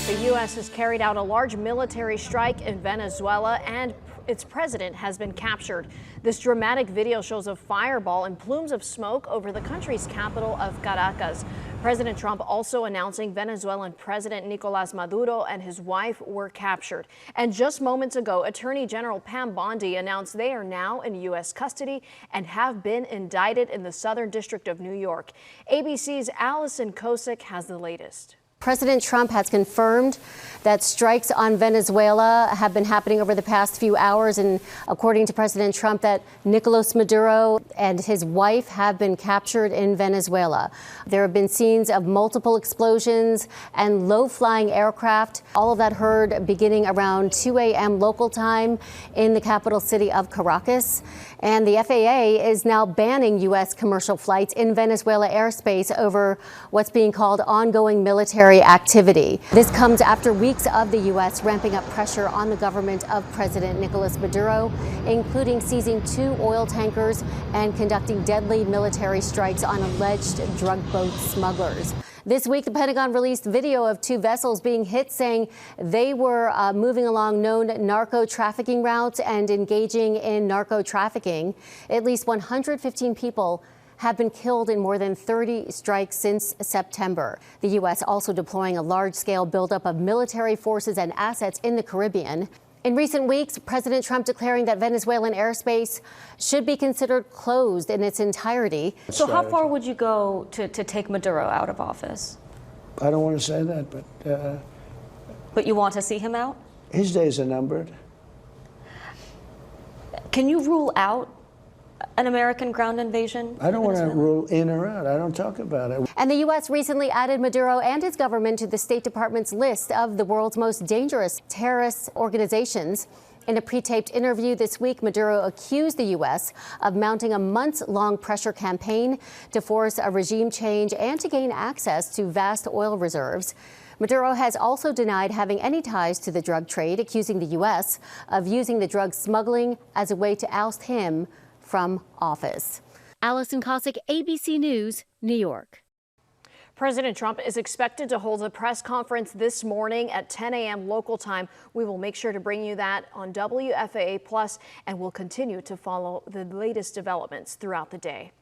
The U.S. has carried out a large military strike in Venezuela, and its president has been captured. This dramatic video shows a fireball and plumes of smoke over the country's capital of Caracas. President Trump also announcing Venezuelan President Nicolas Maduro and his wife were captured. And just moments ago, Attorney General Pam Bondi announced they are now in U.S. custody and have been indicted in the Southern District of New York. ABC's Allison Kosick has the latest. President Trump has confirmed that strikes on Venezuela have been happening over the past few hours. And according to President Trump, that Nicolas Maduro and his wife have been captured in Venezuela. There have been scenes of multiple explosions and low-flying aircraft. All of that heard beginning around 2 a.m. local time in the capital city of Caracas. And the FAA is now banning U.S. commercial flights in Venezuela airspace over what's being called ongoing military activity. This comes after weeks of the U.S. ramping up pressure on the government of President Nicolas Maduro, including seizing 2 oil tankers and conducting deadly military strikes on alleged drug boat smugglers. This week, the Pentagon released video of 2 vessels being hit, saying they were moving along known narco trafficking routes and engaging in narco trafficking. At least 115 people have been killed in more than 30 strikes since September. The U.S. also deploying a large-scale buildup of military forces and assets in the Caribbean. In recent weeks, President Trump declaring that Venezuelan airspace should be considered closed in its entirety. So how far would you go to take Maduro out of office? I don't want to say that, But you want to see him out? His days are numbered. Can you rule out an American ground invasion? I don't want to rule in or out. I don't talk about it. And the U.S. recently added Maduro and his government to the State Department's list of the world's most dangerous terrorist organizations. In a pre-taped interview this week, Maduro accused the U.S. of mounting a months-long pressure campaign to force a regime change and to gain access to vast oil reserves. Maduro has also denied having any ties to the drug trade, accusing the U.S. of using the drug smuggling as a way to oust him from office. Allison Kosick, ABC News, New York. President Trump is expected to hold a press conference this morning at 10 a.m. local time. We will make sure to bring you that on WFAA Plus, and we'll continue to follow the latest developments throughout the day.